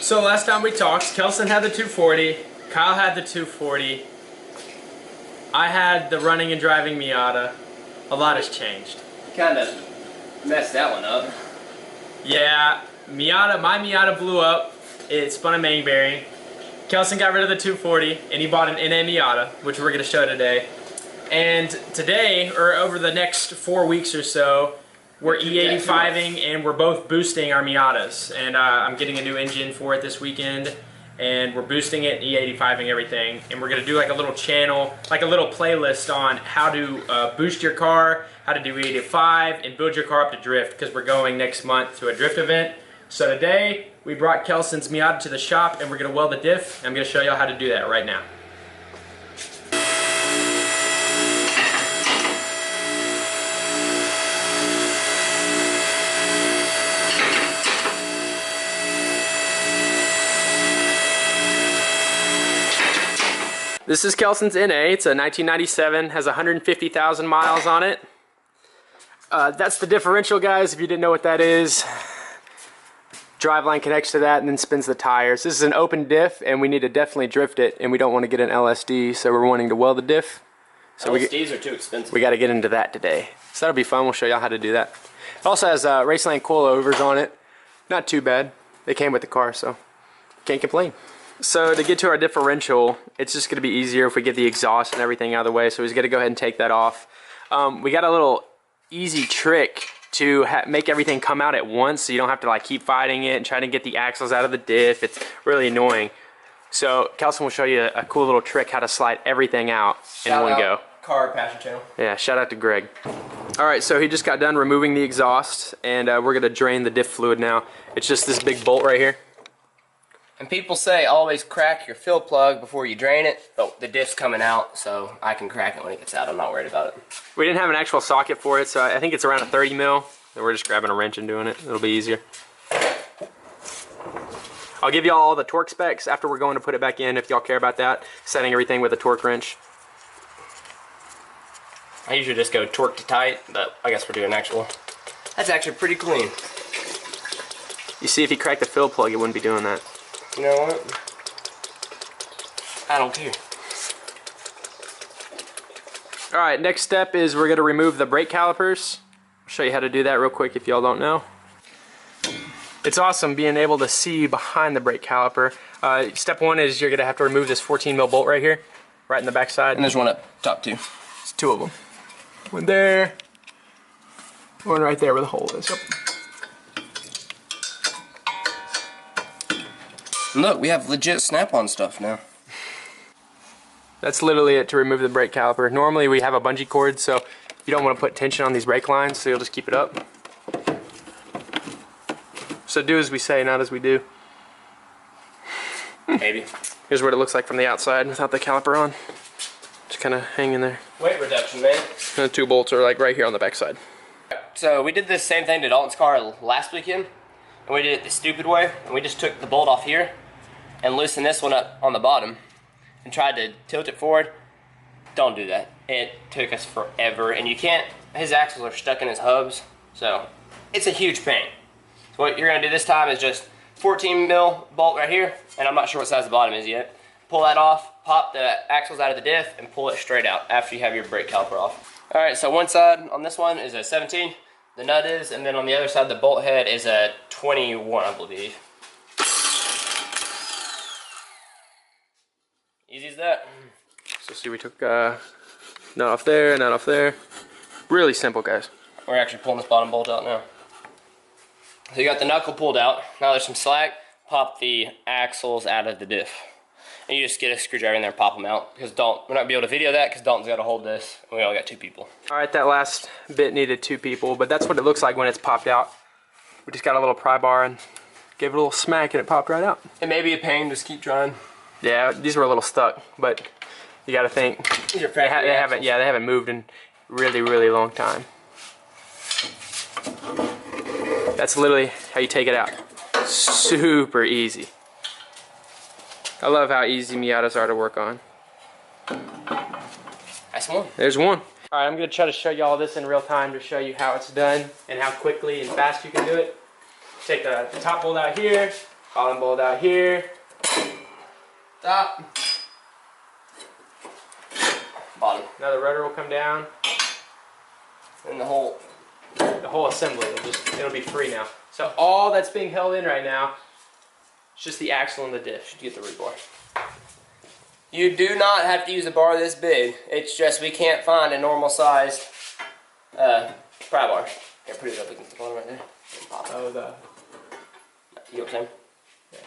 So last time we talked, Kelson had the 240, Kyle had the 240, I had the running and driving Miata. A lot has changed. Kind of messed that one up. Yeah, my Miata blew up. It spun a main bearing. Kelson got rid of the 240 and he bought an NA Miata, which we're going to show today. And today, or over the next 4 weeks or so, we're E85ing and we're both boosting our Miatas. And I'm getting a new engine for it this weekend. And we're boosting it, E85ing everything. And we're going to do like a little channel, like a little playlist on how to boost your car, how to do E85, and build your car up to drift, because we're going next month to a drift event. So today, we brought Kelson's Miata to the shop and we're going to weld the diff. I'm going to show y'all how to do that right now. This is Kelson's NA. It's a 1997, has 150,000 miles on it. That's the differential, guys, if you didn't know what that is. Driveline connects to that and then spins the tires. This is an open diff and we need to definitely drift it, and we don't want to get an LSD, so we're wanting to weld the diff. So LSDs are too expensive. We got to get into that today. So that'll be fun. We'll show y'all how to do that. It also has Raceland coilovers on it. Not too bad. They came with the car, so can't complain. So to get to our differential, it's just going to be easier if we get the exhaust and everything out of the way, so we're just going to go ahead and take that off. We got a little easy trick to make everything come out at once, so you don't have to like keep fighting it and trying to get the axles out of the diff. It's really annoying. So Kelson will show you a cool little trick how to slide everything out in one go. Car Passion Channel. Yeah, shout out to Greg. Alright, so he just got done removing the exhaust, and we're going to drain the diff fluid now. It's just this big bolt right here. And people say always crack your fill plug before you drain it, but the diff's coming out, so I can crack it when it gets out. I'm not worried about it. We didn't have an actual socket for it, so I think it's around a 30 mil. And we're just grabbing a wrench and doing it. It'll be easier. I'll give y'all all the torque specs after we're going to put it back in, if y'all care about that. Setting everything with a torque wrench. I usually just go torque to tight, but I guess we're doing actual. That's actually pretty clean. You see, if you crack the fill plug, it wouldn't be doing that. You know what? I don't care. Alright, next step is we're going to remove the brake calipers. I'll show you how to do that real quick if y'all don't know. It's awesome being able to see behind the brake caliper. Step one is you're going to have to remove this 14 mil bolt right here, right in the back side. And there's one up top too. There's two of them. One there, one right there where the hole is. Yep. Look, we have legit snap-on stuff now. That's literally it to remove the brake caliper. Normally we have a bungee cord, so you don't want to put tension on these brake lines, so you'll just keep it up. So do as we say, not as we do. Maybe. Here's what it looks like from the outside without the caliper on. Just kind of hanging there. Weight reduction, man. And the two bolts are like right here on the back side. So we did this same thing to Dalton's car last weekend, and we did it the stupid way, and we just took the bolt off here and loosened this one up on the bottom and tried to tilt it forward. Don't do that. It took us forever, and you can't, his axles are stuck in his hubs, so it's a huge pain. So what you're gonna do this time is just 14 mil bolt right here, and I'm not sure what size the bottom is yet. Pull that off, pop the axles out of the diff, and pull it straight out after you have your brake caliper off. All right, so one side on this one is a 17, the nut is, and then on the other side the bolt head is a 21, I believe. Easy as that. So see, we took nut off there, nut off there. Really simple, guys. We're actually pulling this bottom bolt out now. So you got the knuckle pulled out. Now there's some slack. Pop the axles out of the diff. And you just get a screwdriver in there and pop them out. Because we're not going to be able to video that because Dalton's got to hold this. And we only got two people. Alright, that last bit needed two people, but that's what it looks like when it's popped out. We just got a little pry bar and gave it a little smack and it popped right out. It may be a pain, just keep trying. Yeah, these were a little stuck, but you got to think These are factory axles. they haven't moved in really, really long time. That's literally how you take it out. Super easy. I love how easy Miatas are to work on. That's one. There's one. All right, I'm going to try to show you all this in real time to show you how it's done and how quickly and fast you can do it. Take the top bolt out here, Bottom bolt out here. Top. Bottom. Now the rudder will come down. And the whole. The whole assembly, it'll be free now. So all that's being held in right now is just the axle and the diff. Should get the rebar. You do not have to use a bar this big. It's just we can't find a normal sized pry bar. Here, put it up against the bottom right there. Oh, the... You know what I'm saying? Yeah.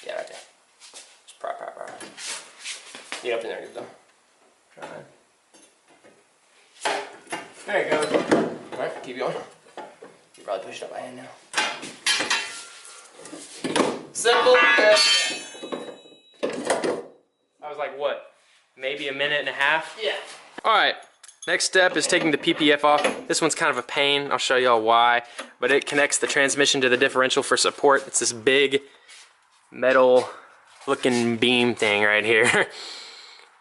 Yeah, right there. Just pry. Get up in there, good though. There you go. Alright, keep going. You probably push it up by hand now. Simple as I was like, what? Maybe a minute and a half? yeah. Alright, next step is taking the PPF off. This one's kind of a pain. I'll show y'all why. But it connects the transmission to the differential for support. It's this big metal looking beam thing right here.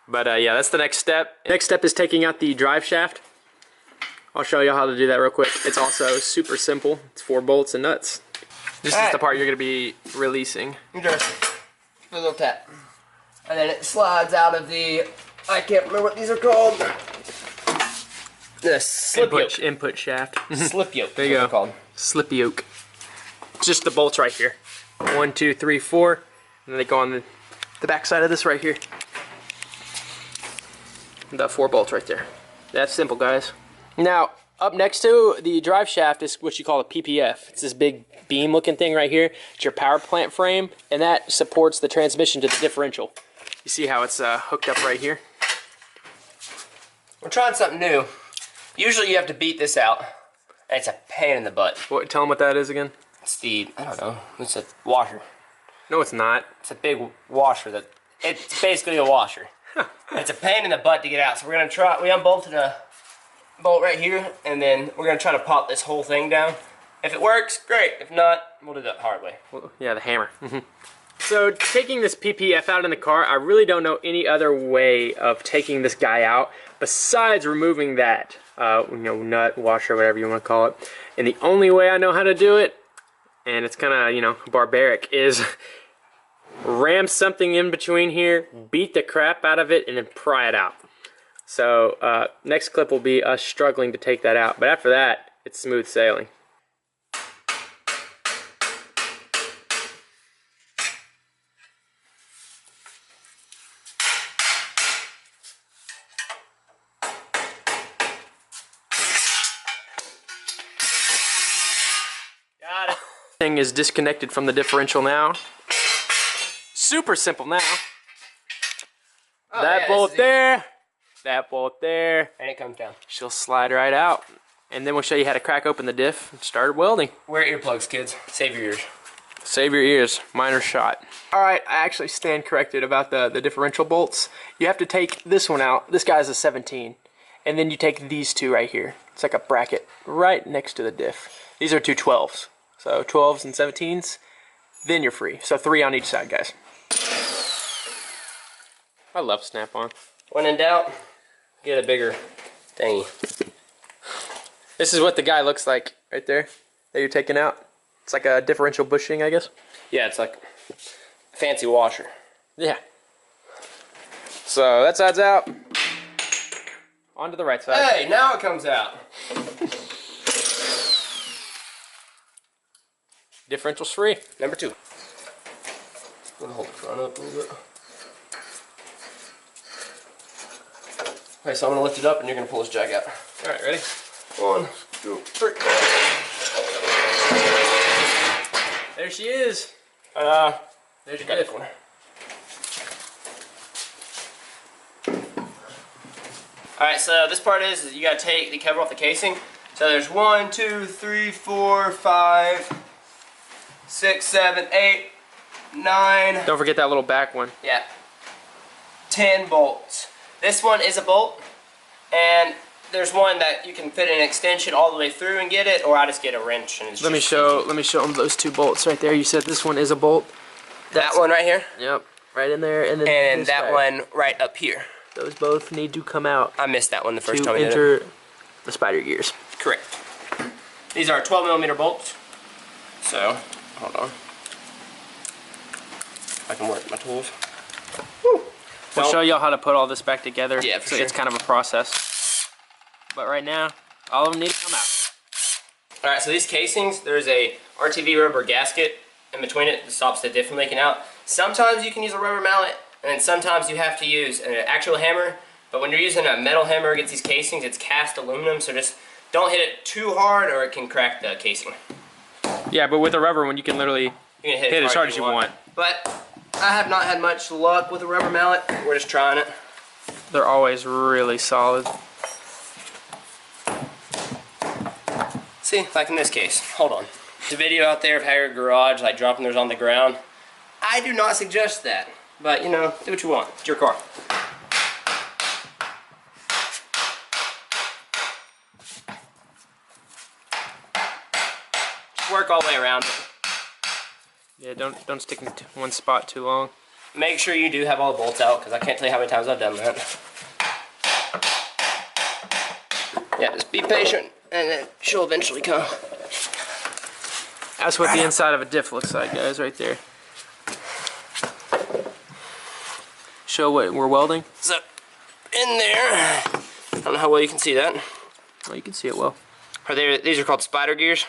But yeah, that's the next step. Next step is taking out the drive shaft. I'll show you how to do that real quick. It's also super simple. It's 4 bolts and nuts. This is the part you're gonna be releasing. Just a little tap. And then it slides out of the, I can't remember what these are called. The slip yoke. Input shaft. Slip yoke. There you go. Called. Slip yoke. Just the bolts right here. 1, 2, 3, 4. And then they go on the back side of this right here. The 4 bolts right there. That's simple, guys. Now, up next to the drive shaft is what you call a PPF. It's this big beam looking thing right here. It's your power plant frame, and that supports the transmission to the differential. You see how it's hooked up right here? We're trying something new. Usually you have to beat this out, and it's a pain in the butt. Tell them what that is again. It's the, I don't know, it's a washer. No, it's not. It's a big washer that, it's basically a washer. It's a pain in the butt to get out, so we're gonna try, we unbolted a bolt right here, and then we're gonna try to pop this whole thing down. If it works, great. If not, we'll do that hard way. Well, yeah, the hammer. So taking this PPF out in the car, I really don't know any other way of taking this guy out besides removing that, nut, washer, whatever you want to call it. And the only way I know how to do it, and it's kind of, barbaric, is ram something in between here, beat the crap out of it, and then pry it out. So next clip will be us struggling to take that out. But after that, it's smooth sailing. Got it. Thing is disconnected from the differential now. Super simple now. Oh, that yeah, bolt there, that bolt there. And it comes down. She'll slide right out. And then we'll show you how to crack open the diff and start welding. Wear earplugs, kids. Save your ears. Save your ears. Minor shot. Alright, I actually stand corrected about the differential bolts. You have to take this one out. This guy's a 17. And then you take these two right here. It's like a bracket right next to the diff. These are two 12s. So 12s and 17s. Then you're free. So 3 on each side, guys. I love Snap-on. When in doubt, get a bigger thingy. This is what the guy looks like right there that you're taking out. It's like a differential bushing, I guess. Yeah, it's like a fancy washer. Yeah. So that side's out. On to the right side. Hey, now it comes out. Differential's free. Number 2. I'm gonna hold the front up a little bit. Okay, so I'm gonna lift it up and you're gonna pull this jack out. Alright, ready? 1, 2, 3. There she is. There's your diff. Alright, so this part is you gotta take the cover off the casing. So there's 1, 2, 3, 4, 5, 6, 7, 8, 9. Don't forget that little back one. Yeah. 10 bolts. This one is a bolt, and there's one that you can fit an extension all the way through and get it, or I just get a wrench and it's Let me show them those 2 bolts right there. You said this one is a bolt. that one right here. Yep, right in there, and then And this that guy. one right up here. Those both need to come out I missed that one the first to time we did it. enter the spider gears. Correct. These are 12mm bolts. So, hold on. I can work my tools. We'll show y'all how to put all this back together. Yeah, for so sure. It's kind of a process. But right now, all of them need to come out. Alright, so these casings, there's a RTV rubber gasket in between it that stops the diff from leaking out. Sometimes you can use a rubber mallet, and then sometimes you have to use an actual hammer. But when you're using a metal hammer against these casings, it's cast aluminum, so just don't hit it too hard or it can crack the casing. Yeah, but with a rubber one, you can literally You can hit hit as hard as you want. But I have not had much luck with a rubber mallet. We're just trying it. They're always really solid. See, like in this case. Hold on. There's a video out there of how your garage, like dropping theirs on the ground. I do not suggest that. But, you know, do what you want. It's your car. Just work all the way around it. Yeah, don't stick in one spot too long. Make sure you do have all the bolts out, because I can't tell you how many times I've done that. Yeah, just be patient, and it she'll eventually come. That's what the inside of a diff looks like, guys, right there. Show what we're welding. So, in there, I don't know how well you can see that. Oh, you can see it well. These are called spider gears,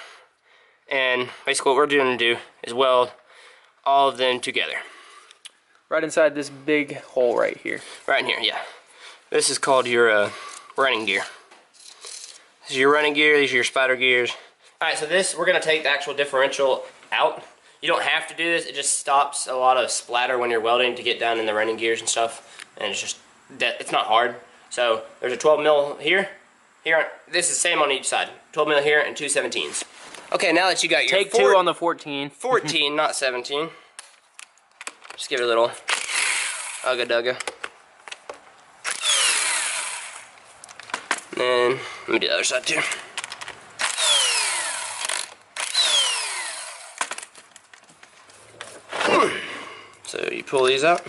and basically what we're going to do is weld all of them together. Right inside this big hole right here. Right in here, yeah. This is called your running gear. This is your running gear, these are your spider gears. Alright, so we're going to take the actual differential out. You don't have to do this, it just stops a lot of splatter when you're welding to get down in the running gears and stuff. And it's not hard. So there's a 12 mil here. This is the same on each side. 12 mil here and 2 17s. Okay, now that you got your Take 2 on the 14. 14, not 17. Just give it a little ugga-dugga. And let me do the other side too. So you pull these out.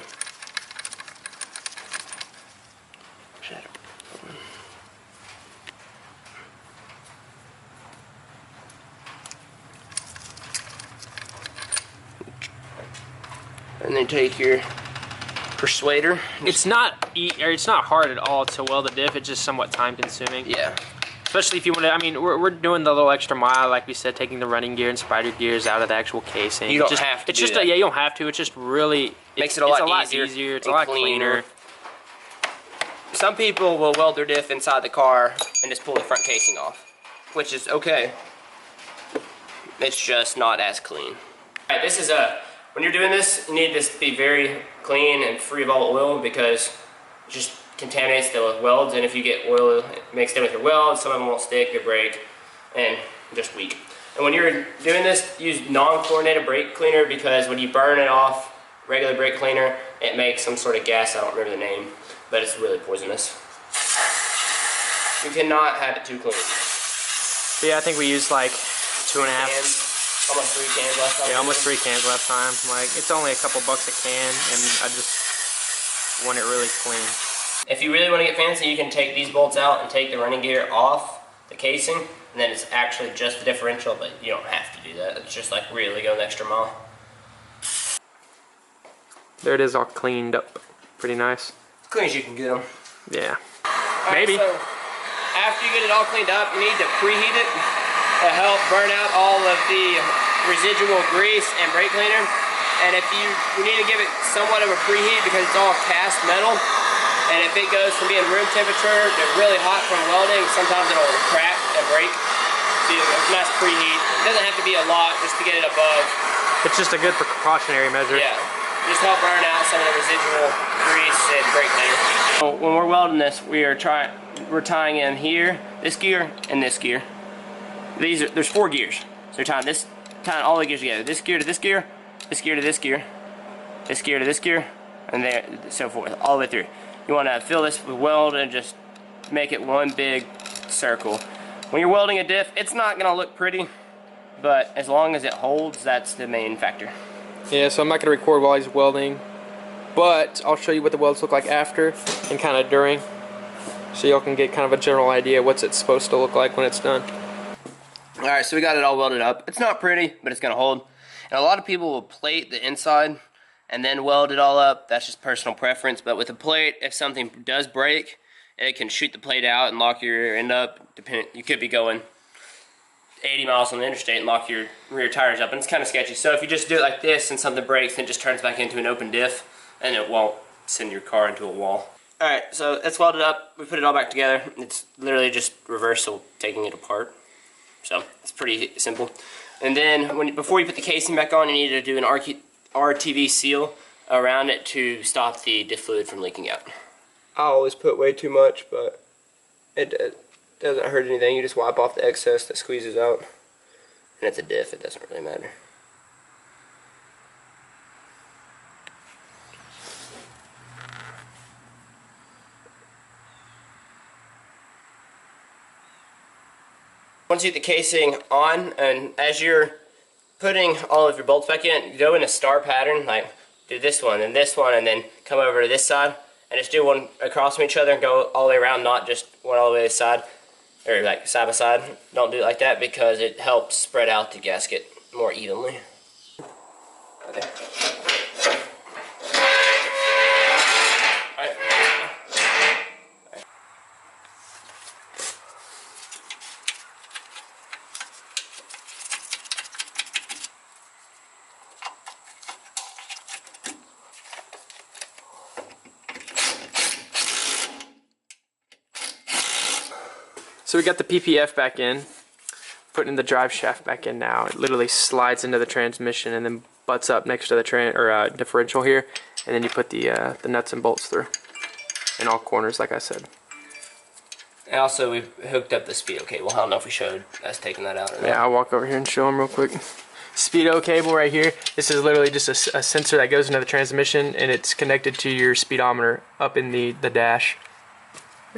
And then take your persuader. It's not hard at all to weld a diff. It's just somewhat time consuming. Yeah. Especially if you want to. I mean, we're doing the little extra mile, like we said, taking the running gear and spider gears out of the actual casing. You don't have to. It's just yeah, you don't have to. It's just really makes it a lot easier. It's a lot cleaner. Some people will weld their diff inside the car and just pull the front casing off, which is okay. It's just not as clean. Alright, this is when you're doing this, you need this to be very clean and free of all oil because it just contaminates the welds, and if you get oil mixed in with your welds, some of them won't stick, they break, and just weak. And when you're doing this, use non-chlorinated brake cleaner because when you burn it off regular brake cleaner, it makes some sort of gas, I don't remember the name, but it's really poisonous. You cannot have it too clean. Yeah, I think we used like 2.5 cans. Almost 3 cans last time. Yeah, almost 3 cans last time. Like, it's only a couple bucks a can, and I just want it really clean. If you really want to get fancy, you can take these bolts out and take the running gear off the casing, and then it's actually just the differential, but you don't have to do that. It's just like really going the extra mile. There it is, all cleaned up. Pretty nice. As clean as you can get them. Yeah. All Maybe. Right, so after you get it all cleaned up, you need to preheat it to help burn out all of the residual grease and brake cleaner. And if you need to give it somewhat of a preheat because it's all cast metal, and if it goes from being room temperature to really hot from welding, sometimes it'll crack and break. So a nice preheat. It doesn't have to be a lot just to get it above. It's just a good precautionary measure. Yeah, just help burn out some of the residual grease and brake cleaner. So when we're welding this, we're tying in here, this gear, and this gear. There's 4 gears. So you're tying all the gears together. This gear to this gear, this gear to this gear, this gear to this gear, and there, so forth, all the way through. You want to fill this with weld and just make it one big circle. When you're welding a diff, it's not going to look pretty, but as long as it holds, that's the main factor. Yeah, so I'm not going to record while he's welding, but I'll show you what the welds look like after and kind of during, so y'all can get kind of a general idea what's it's supposed to look like when it's done. Alright, so we got it all welded up. It's not pretty, but it's going to hold. And a lot of people will plate the inside and then weld it all up. That's just personal preference. But with a plate, if something does break, it can shoot the plate out and lock your rear end up. You could be going 80 miles on the interstate and lock your rear tires up, and it's kind of sketchy. So if you just do it like this and something breaks, then it just turns back into an open diff, and it won't send your car into a wall. Alright, so it's welded up. We put it all back together. It's literally just reversal taking it apart. So it's pretty simple. And then before you put the casing back on, you need to do an RTV seal around it to stop the diff fluid from leaking out. I always put way too much, but it doesn't hurt anything. You just wipe off the excess that squeezes out. And it's a diff, it doesn't really matter. Once you get the casing on, and as you're putting all of your bolts back in, go in a star pattern, like do this one, and then come over to this side, and just do one across from each other and go all the way around, not just one all the way to the side, or like side by side. Don't do it like that because it helps spread out the gasket more evenly. Okay. So we got the PPF back in, putting the drive shaft back in now. It literally slides into the transmission and then butts up next to the differential here, and then you put the nuts and bolts through in all corners, like I said. And also, we've hooked up the speedo cable. I don't know if we showed us taking that out or not. Yeah, I'll walk over here and show them real quick. Speedo cable right here. This is literally just a sensor that goes into the transmission, and it's connected to your speedometer up in the dash.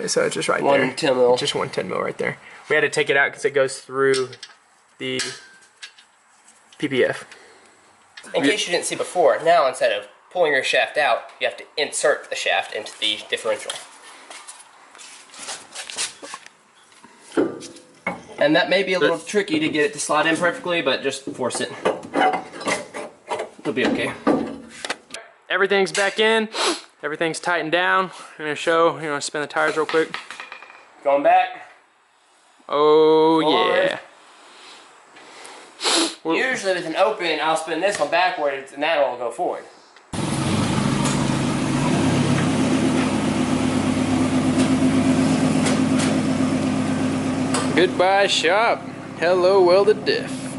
So it's just right there. 110 mil. Just 110 mil right there. We had to take it out because it goes through the PPF. In case you didn't see before, now instead of pulling your shaft out, you have to insert the shaft into the differential. And that may be a little tricky to get it to slide in perfectly, but just force it. It'll be okay. Everything's back in. Everything's tightened down. I'm gonna show, spin the tires real quick. Going back. Oh yeah. Usually with an open, I'll spin this one backwards and that'll go forward. Goodbye shop. Hello welded diff.